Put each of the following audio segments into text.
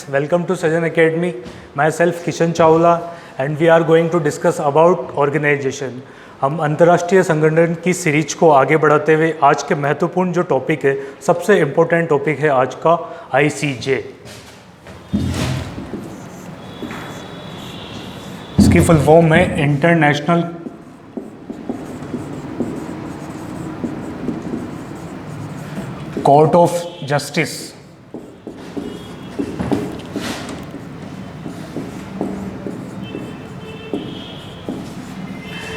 friends, welcome to Sajan Academy. Myself Kishan Chawla and we are going to discuss about organization. हम अंतर्राष्ट्रीय संगठन की series को आगे बढ़ाते हुए आज के महत्वपूर्ण जो टॉपिक है, सबसे इम्पोर्टेंट टॉपिक है आज का ICJ। इसकी फुल फॉर्म है international court of justice.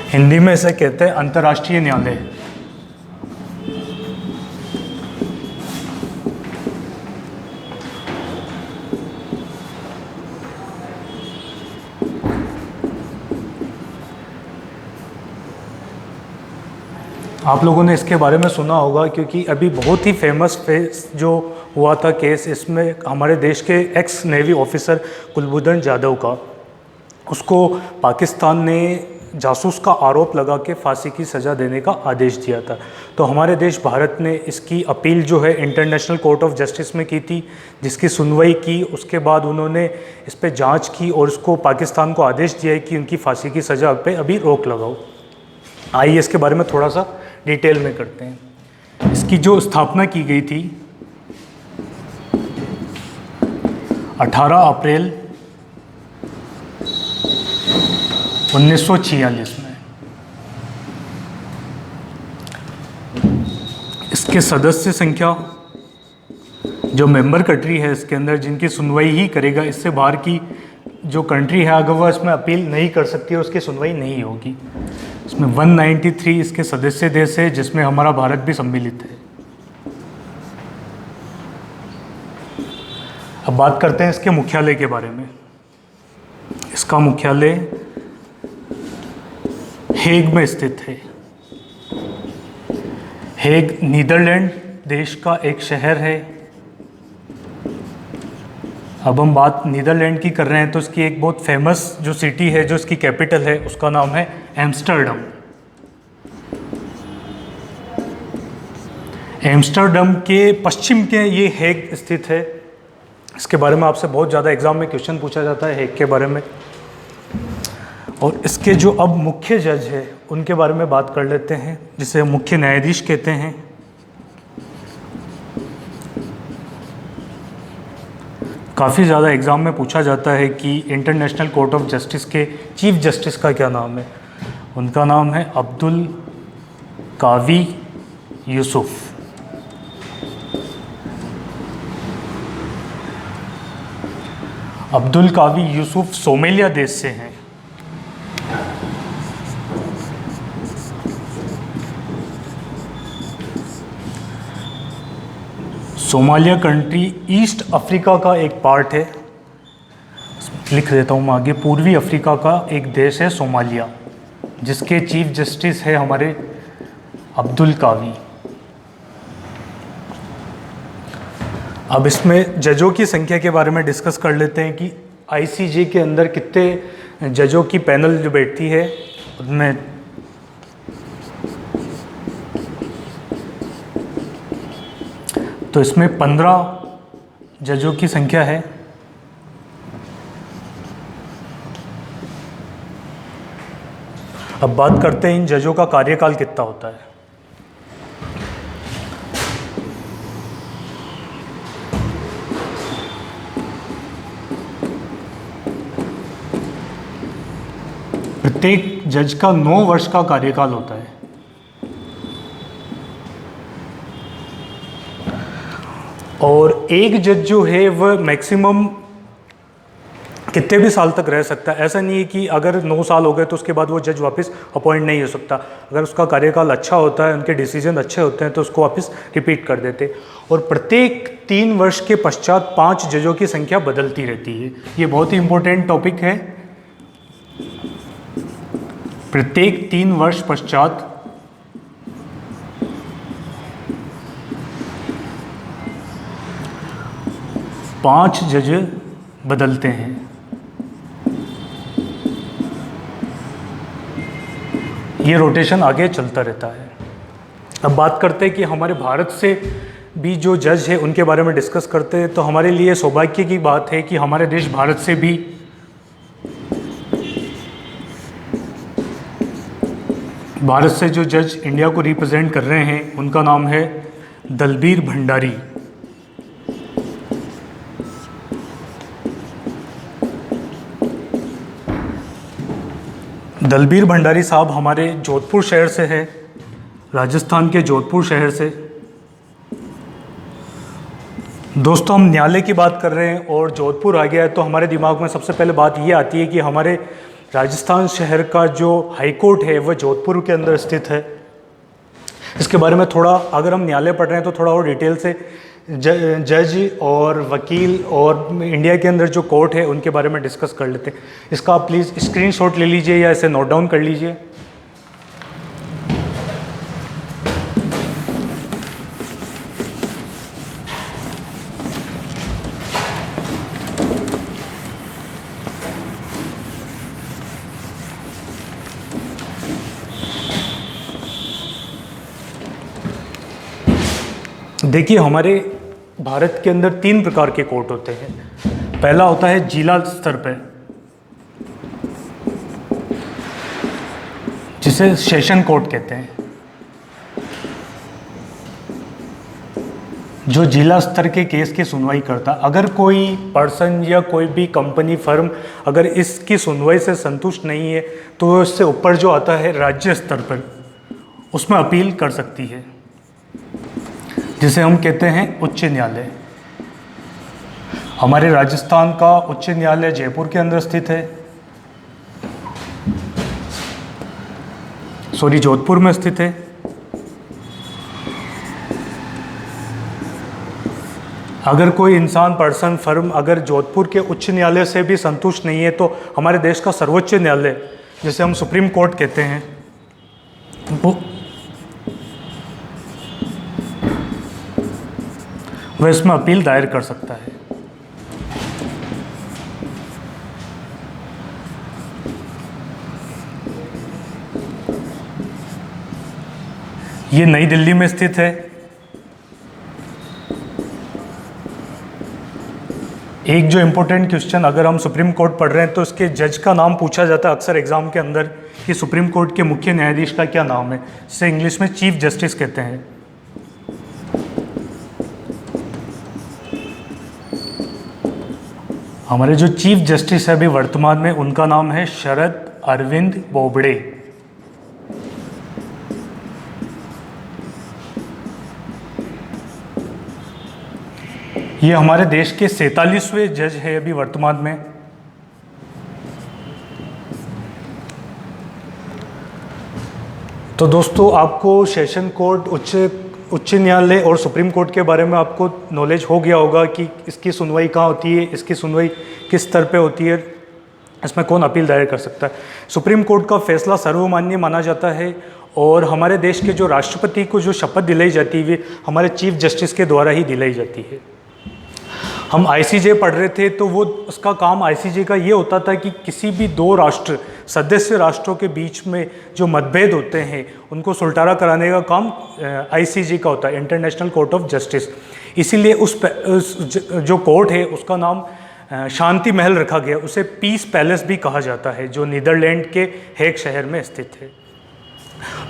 Hindi में इसे कहते हैं अंतर्राष्ट्रीय न्यायालय। आप लोगों ने इसके बारे में सुना होगा क्योंकि अभी बहुत ही फेमस जो हुआ था केस, इसमें हमारे देश के x navy officer Kulbhushan Jadhav का, उसको पाकिस्तान ने जासूस का आरोप लगा के फांसी की सज़ा देने का आदेश दिया था। तो हमारे देश भारत ने इसकी अपील जो है इंटरनेशनल कोर्ट ऑफ जस्टिस में की थी, जिसकी सुनवाई की। उसके बाद उन्होंने इस पर जांच की और उसको पाकिस्तान को आदेश दिया है कि उनकी फांसी की सज़ा पे अभी रोक लगाओ। आइए इसके बारे में थोड़ा सा डिटेल में करते हैं। इसकी जो स्थापना की गई थी 18 अप्रैल 1946 में। इसके सदस्य संख्या, जो मेंबर कंट्री है इसके अंदर, जिनकी सुनवाई ही करेगा, इससे बाहर की जो कंट्री है अगर वह इसमें अपील नहीं कर सकती है उसकी सुनवाई नहीं होगी। इसमें 193 इसके सदस्य देश है, जिसमें हमारा भारत भी सम्मिलित है। अब बात करते हैं इसके मुख्यालय के बारे में। इसका मुख्यालय हेग में स्थित है। हेग नीदरलैंड देश का एक शहर है। अब हम बात नीदरलैंड की कर रहे हैं तो इसकी एक बहुत फेमस जो सिटी है, जो इसकी कैपिटल है, उसका नाम है एम्स्टर्डम। एम्स्टर्डम के पश्चिम के ये हेग स्थित है। इसके बारे में आपसे बहुत ज़्यादा एग्जाम में क्वेश्चन पूछा जाता है हेग के बारे में। और इसके जो अब मुख्य जज है उनके बारे में बात कर लेते हैं, जिसे मुख्य न्यायाधीश कहते हैं। काफ़ी ज़्यादा एग्ज़ाम में पूछा जाता है कि इंटरनेशनल कोर्ट ऑफ जस्टिस के चीफ जस्टिस का क्या नाम है। उनका नाम है अब्दुल कावी यूसुफ। अब्दुल कावी यूसुफ सोमालिया देश से हैं। सोमालिया कंट्री ईस्ट अफ्रीका का एक पार्ट है। लिख देता हूँ मैं आगे। पूर्वी अफ्रीका का एक देश है सोमालिया, जिसके चीफ जस्टिस है हमारे अब्दुल कावी। अब इसमें जजों की संख्या के बारे में डिस्कस कर लेते हैं कि ICJ के अंदर कितने जजों की पैनल जो बैठती है उनमें तो इसमें 15 जजों की संख्या है। अब बात करते हैं इन जजों का कार्यकाल कितना होता है। प्रत्येक जज का 9 वर्ष का कार्यकाल होता है। और एक जज जो है वह मैक्सिमम कितने भी साल तक रह सकता है। ऐसा नहीं है कि अगर 9 साल हो गए तो उसके बाद वो जज वापस अपॉइंट नहीं हो सकता। अगर उसका कार्यकाल अच्छा होता है, उनके डिसीजन अच्छे होते हैं, तो उसको वापस रिपीट कर देते। और प्रत्येक 3 वर्ष के पश्चात 5 जजों की संख्या बदलती रहती है। ये बहुत ही इम्पोर्टेंट टॉपिक है। प्रत्येक 3 वर्ष पश्चात 5 जज बदलते हैं। ये रोटेशन आगे चलता रहता है। अब बात करते हैं कि हमारे भारत से भी जो जज है उनके बारे में डिस्कस करते हैं, तो हमारे लिए सौभाग्य की बात है कि हमारे देश भारत से भी जो जज इंडिया को रिप्रेजेंट कर रहे हैं उनका नाम है दलबीर भंडारी। दलबीर भंडारी साहब हमारे जोधपुर शहर से है, राजस्थान के जोधपुर शहर से। दोस्तों, हम न्यायालय की बात कर रहे हैं और जोधपुर आ गया है तो हमारे दिमाग में सबसे पहले बात ये आती है कि हमारे राजस्थान शहर का जो हाई कोर्ट है वह जोधपुर के अंदर स्थित है। इसके बारे में थोड़ा, अगर हम न्यायालय पढ़ रहे हैं तो थोड़ा और डिटेल से जज और वकील और इंडिया के अंदर जो कोर्ट है उनके बारे में डिस्कस कर लेते हैं। इसका आप प्लीज़ स्क्रीनशॉट ले लीजिए या इसे नोट डाउन कर लीजिए। देखिए, हमारे भारत के अंदर 3 प्रकार के कोर्ट होते हैं। पहला होता है जिला स्तर पे, जिसे सेशन कोर्ट कहते हैं, जो जिला स्तर के केस की सुनवाई करता। अगर कोई पर्सन या कोई भी कंपनी फर्म अगर इसकी सुनवाई से संतुष्ट नहीं है तो इससे ऊपर जो आता है राज्य स्तर पर, उसमें अपील कर सकती है, जिसे हम कहते हैं उच्च न्यायालय। हमारे राजस्थान का उच्च न्यायालय जयपुर के अंदर स्थित है, जोधपुर में स्थित है। अगर कोई इंसान, पर्सन, फर्म अगर जोधपुर के उच्च न्यायालय से भी संतुष्ट नहीं है तो हमारे देश का सर्वोच्च न्यायालय, जिसे हम सुप्रीम कोर्ट कहते हैं, वह इसमें अपील दायर कर सकता है। ये नई दिल्ली में स्थित है। एक जो इम्पोर्टेंट क्वेश्चन, अगर हम सुप्रीम कोर्ट पढ़ रहे हैं तो इसके जज का नाम पूछा जाता है अक्सर एग्जाम के अंदर कि सुप्रीम कोर्ट के मुख्य न्यायाधीश का क्या नाम है। इसे इंग्लिश में चीफ जस्टिस कहते हैं। हमारे जो चीफ जस्टिस है अभी वर्तमान में, उनका नाम है शरद अरविंद बोबड़े। ये हमारे देश के 47वें जज है अभी वर्तमान में। तो दोस्तों, आपको सेशन कोर्ट, उच्च न्यायालय और सुप्रीम कोर्ट के बारे में आपको नॉलेज हो गया होगा कि इसकी सुनवाई कहाँ होती है, इसकी सुनवाई किस स्तर पे होती है, इसमें कौन अपील दायर कर सकता है। सुप्रीम कोर्ट का फैसला सर्वमान्य माना जाता है और हमारे देश के जो राष्ट्रपति को जो शपथ दिलाई जाती है हमारे चीफ जस्टिस के द्वारा ही दिलाई जाती है। हम आईसीजे पढ़ रहे थे तो वो उसका काम आईसीजे का ये होता था कि किसी भी 2 राष्ट्र, सदस्य राष्ट्रों के बीच में जो मतभेद होते हैं उनको सुलटारा कराने का काम आईसीजे का होता है, इंटरनेशनल कोर्ट ऑफ जस्टिस। इसीलिए उस जो कोर्ट है उसका नाम शांति महल रखा गया, उसे पीस पैलेस भी कहा जाता है, जो नीदरलैंड के हेग शहर में स्थित है।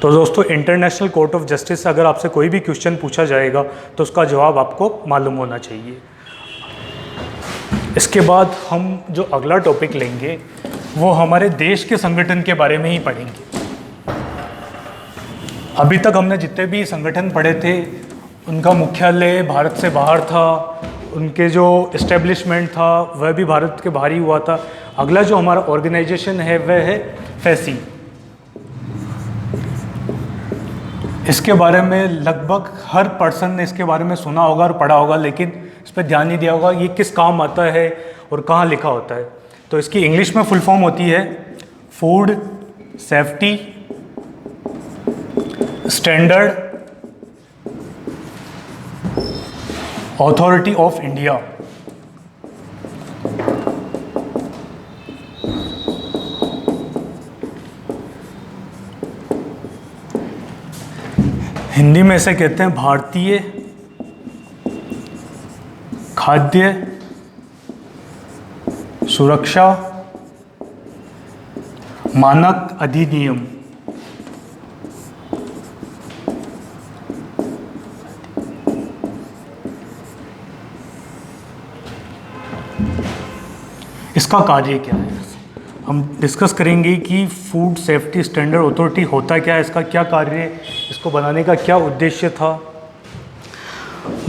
तो दोस्तों, इंटरनेशनल कोर्ट ऑफ जस्टिस अगर आपसे कोई भी क्वेश्चन पूछा जाएगा तो उसका जवाब आपको मालूम होना चाहिए। इसके बाद हम जो अगला टॉपिक लेंगे वो हमारे देश के संगठन के बारे में ही पढ़ेंगे। अभी तक हमने जितने भी संगठन पढ़े थे उनका मुख्यालय भारत से बाहर था, उनके जो इस्टेब्लिशमेंट था वह भी भारत के बाहर ही हुआ था। अगला जो हमारा ऑर्गेनाइजेशन है वह है फैसी। इसके बारे में लगभग हर पर्सन ने इसके बारे में सुना होगा और पढ़ा होगा, लेकिन इस पर ध्यान नहीं दिया होगा ये किस काम आता है और कहाँ लिखा होता है। तो इसकी इंग्लिश में फुल फॉर्म होती है food safety standard authority of India. Hindi में इसे कहते हैं भारतीय खाद्य सुरक्षा मानक अधिनियम। इसका कार्य क्या है, हम डिस्कस करेंगे कि फूड सेफ्टी स्टैंडर्ड अथॉरिटी होता क्या है, इसका क्या कार्य है, इसको बनाने का क्या उद्देश्य था।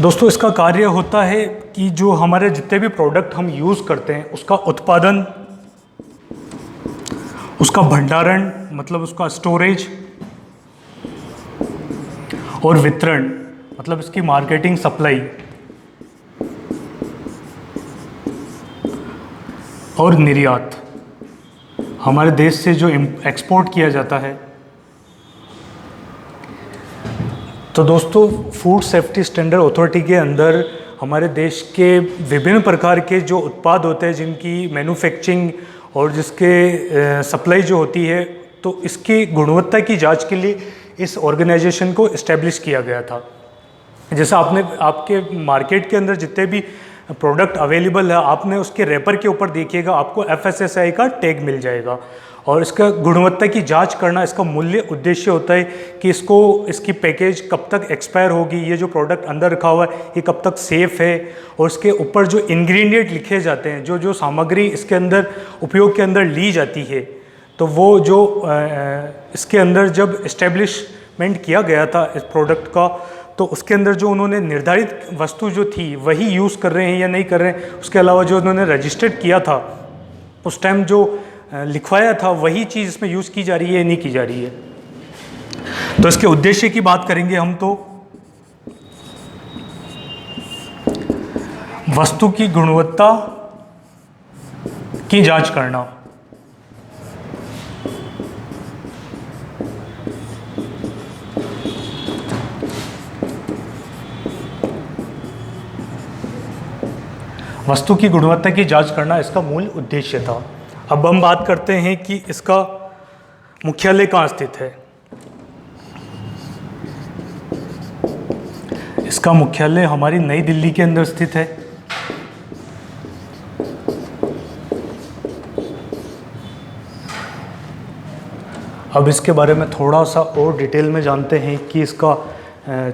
दोस्तों, इसका कार्य होता है कि जो हमारे जितने भी प्रोडक्ट हम यूज़ करते हैं उसका उत्पादन, उसका भंडारण मतलब उसका स्टोरेज, और वितरण मतलब इसकी मार्केटिंग, सप्लाई, और निर्यात हमारे देश से जो एक्सपोर्ट किया जाता है। तो दोस्तों, फूड सेफ्टी स्टैंडर्ड अथॉरिटी के अंदर हमारे देश के विभिन्न प्रकार के जो उत्पाद होते हैं जिनकी मैन्युफैक्चरिंग और जिसके सप्लाई जो होती है, तो इसकी गुणवत्ता की जांच के लिए इस ऑर्गेनाइजेशन को इस्टेब्लिश किया गया था। जैसा आपके मार्केट के अंदर जितने भी प्रोडक्ट अवेलेबल है, आपने उसके रैपर के ऊपर देखिएगा, आपको FSSAI का टैग मिल जाएगा। और इसका गुणवत्ता की जांच करना इसका मूल्य उद्देश्य होता है कि इसकी पैकेज कब तक एक्सपायर होगी, ये जो प्रोडक्ट अंदर रखा हुआ है ये कब तक सेफ़ है, और इसके ऊपर जो इंग्रेडिएंट लिखे जाते हैं, जो सामग्री इसके अंदर उपयोग के अंदर ली जाती है, तो वो जो इसके अंदर जब इस्टेब्लिशमेंट किया गया था इस प्रोडक्ट का, तो उसके अंदर जो उन्होंने निर्धारित वस्तु जो थी वही यूज़ कर रहे हैं या नहीं कर रहे हैं, उसके अलावा जो उन्होंने रजिस्टर्ड किया था उस टाइम जो लिखवाया था वही चीज़ इसमें यूज़ की जा रही है या नहीं की जा रही है। तो इसके उद्देश्य की बात करेंगे हम, तो वस्तु की गुणवत्ता की जांच करना, वस्तु की गुणवत्ता की जांच करना इसका मूल उद्देश्य था। अब हम बात करते हैं कि इसका मुख्यालय कहाँ स्थित है। इसका मुख्यालय हमारी नई दिल्ली के अंदर स्थित है। अब इसके बारे में थोड़ा सा और डिटेल में जानते हैं कि इसका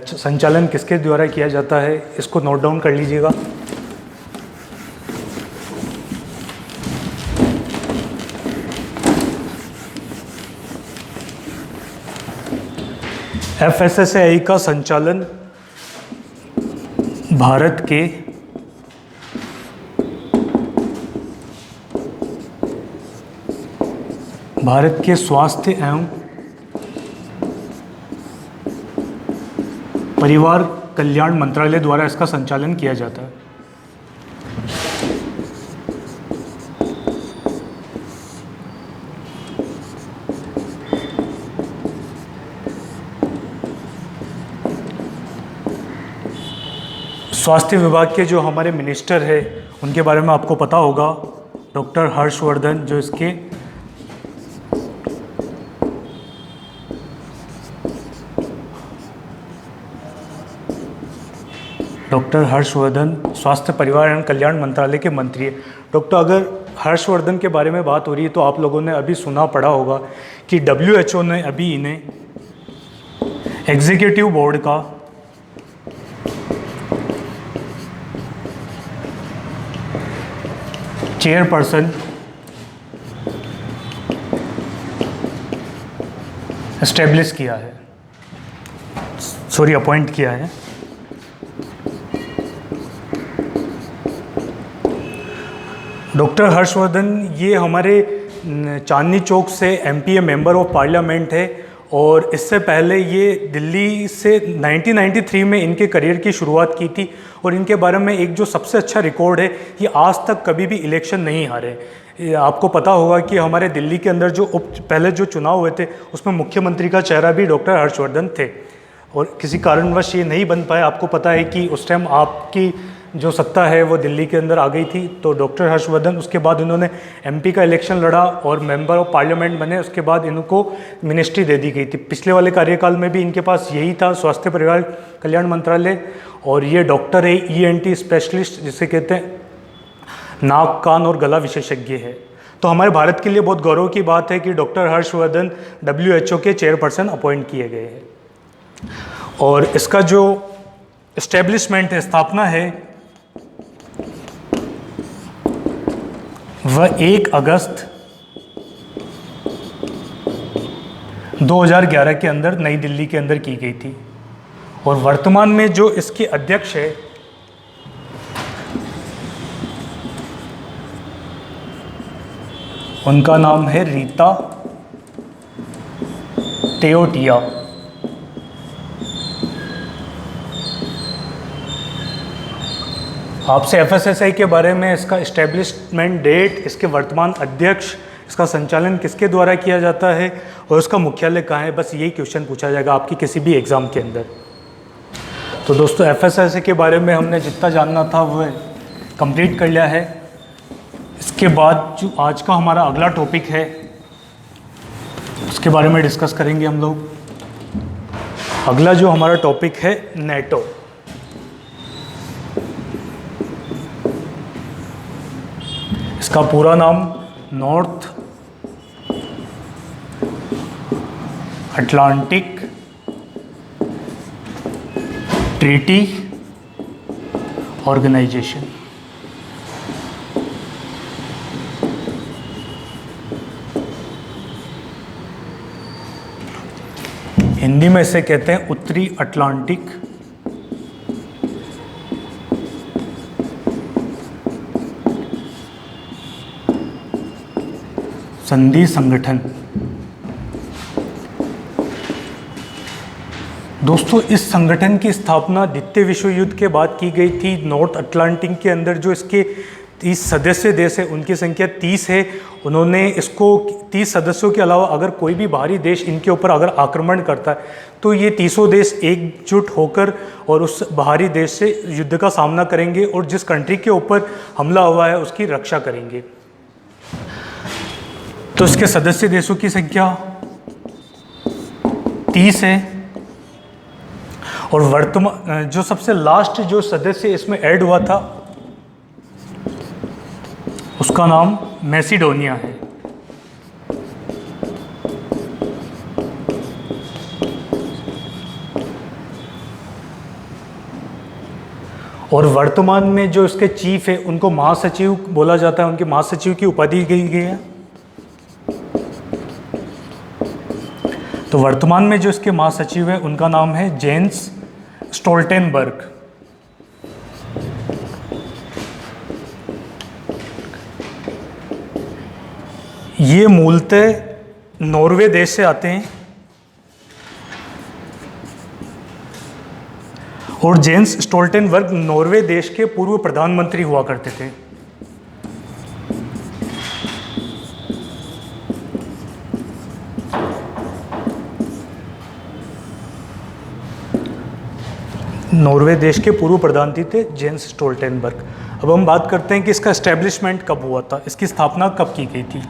संचालन किसके द्वारा किया जाता है। इसको नोट डाउन कर लीजिएगा। FSSAI का संचालन भारत के स्वास्थ्य एवं परिवार कल्याण मंत्रालय द्वारा इसका संचालन किया जाता है। स्वास्थ्य विभाग के जो हमारे मिनिस्टर है उनके बारे में आपको पता होगा, डॉक्टर हर्षवर्धन, जो इसके डॉक्टर हर्षवर्धन स्वास्थ्य परिवार एवं कल्याण मंत्रालय के मंत्री है। अगर हर्षवर्धन के बारे में बात हो रही है तो आप लोगों ने अभी सुना पड़ा होगा कि WHO ने अभी इन्हें एग्जीक्यूटिव बोर्ड का चेयरपर्सन एस्टेब्लिश किया है, अपॉइंट किया है। डॉक्टर हर्षवर्धन ये हमारे चांदनी चौक से MP मेंबर ऑफ पार्लियामेंट है, और इससे पहले ये दिल्ली से 1993 में इनके करियर की शुरुआत की थी। और इनके बारे में एक जो सबसे अच्छा रिकॉर्ड है, ये आज तक कभी भी इलेक्शन नहीं हारे। आपको पता होगा कि हमारे दिल्ली के अंदर जो पहले जो चुनाव हुए थे उसमें मुख्यमंत्री का चेहरा भी डॉक्टर हर्षवर्धन थे, और किसी कारणवश ये नहीं बन पाए। आपको पता है कि उस टाइम आपकी जो सत्ता है वो दिल्ली के अंदर आ गई थी। तो डॉक्टर हर्षवर्धन उसके बाद इन्होंने एमपी का इलेक्शन लड़ा और मेंबर ऑफ पार्लियामेंट बने। उसके बाद इनको मिनिस्ट्री दे दी गई थी। पिछले वाले कार्यकाल में भी इनके पास यही था, स्वास्थ्य परिवार कल्याण मंत्रालय। और ये डॉक्टर है, ENT स्पेशलिस्ट जिसे कहते हैं, नाक कान और गला विशेषज्ञ है। तो हमारे भारत के लिए बहुत गौरव की बात है कि डॉक्टर हर्षवर्धन WHO के चेयरपर्सन अपॉइंट किए गए हैं। और इसका जो एस्टेब्लिशमेंट है, स्थापना है, वह 1 अगस्त 2011 के अंदर नई दिल्ली के अंदर की गई थी। और वर्तमान में जो इसके अध्यक्ष है उनका नाम है रीता तेओटिया। आपसे FSSAI के बारे में, इसका इस्टेब्लिशमेंट डेट, इसके वर्तमान अध्यक्ष, इसका संचालन किसके द्वारा किया जाता है और उसका मुख्यालय कहाँ है, बस यही क्वेश्चन पूछा जाएगा आपकी किसी भी एग्ज़ाम के अंदर। तो दोस्तों FSSAI के बारे में हमने जितना जानना था वह कंप्लीट कर लिया है। इसके बाद जो आज का हमारा अगला टॉपिक है उसके बारे में डिस्कस करेंगे हम लोग। अगला जो हमारा टॉपिक है NATO। इसका पूरा नाम North Atlantic Treaty Organisation. Hindi में इसे कहते हैं उत्तरी अटलांटिक संधि संगठन। दोस्तों इस संगठन की स्थापना द्वितीय विश्व युद्ध के बाद की गई थी। नॉर्थ अटलांटिक के अंदर जो इसके 30 सदस्य देश है उनकी संख्या 30 है। उन्होंने इसको 30 सदस्यों के अलावा अगर कोई भी बाहरी देश इनके ऊपर अगर आक्रमण करता है तो ये 30 देश एकजुट होकर और उस बाहरी देश से युद्ध का सामना करेंगे और जिस कंट्री के ऊपर हमला हुआ है उसकी रक्षा करेंगे। तो इसके सदस्य देशों की संख्या 30 है। और वर्तमान जो सबसे लास्ट जो सदस्य इसमें ऐड हुआ था उसका नाम मैसिडोनिया है। और वर्तमान में जो इसके चीफ है उनको महासचिव बोला जाता है, उनके महासचिव की उपाधि दी गई है। तो वर्तमान में जो इसके महासचिव है उनका नाम है जेन्स स्टोल्टेनबर्ग। ये मूलतः नॉर्वे देश से आते हैं और जेन्स स्टोल्टेनबर्ग नॉर्वे देश के पूर्व प्रधानमंत्री हुआ करते थे। नॉर्वे देश के पूर्व प्रधानमंत्री थे जेन्स स्टोल्टेनबर्ग। अब हम बात करते हैं कि इसका एस्टेब्लिशमेंट कब हुआ था, इसकी स्थापना कब की गई थी।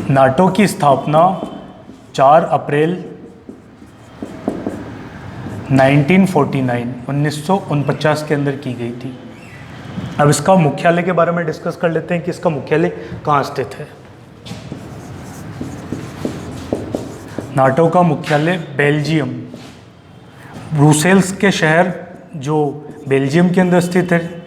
नाटो की स्थापना 4 अप्रैल 1949 के अंदर की गई थी। अब इसका मुख्यालय के बारे में डिस्कस कर लेते हैं कि इसका मुख्यालय कहाँ स्थित है। नाटो का मुख्यालय बेल्जियम, ब्रुसेल्स के शहर जो बेल्जियम के अंदर स्थित है।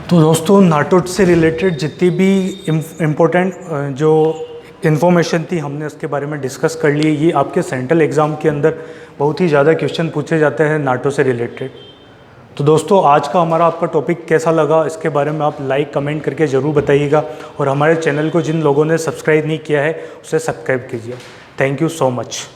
तो दोस्तों नाटो से रिलेटेड जितनी भी इम्पोर्टेंट जो इन्फॉर्मेशन थी हमने उसके बारे में डिस्कस कर ली। ये आपके सेंट्रल एग्ज़ाम के अंदर बहुत ही ज़्यादा क्वेश्चन पूछे जाते हैं नाटो से रिलेटेड। तो दोस्तों आज का हमारा आपका टॉपिक कैसा लगा इसके बारे में आप लाइक कमेंट करके ज़रूर बताइएगा और हमारे चैनल को जिन लोगों ने सब्सक्राइब नहीं किया है उसे सब्सक्राइब कीजिए। Thank you so much.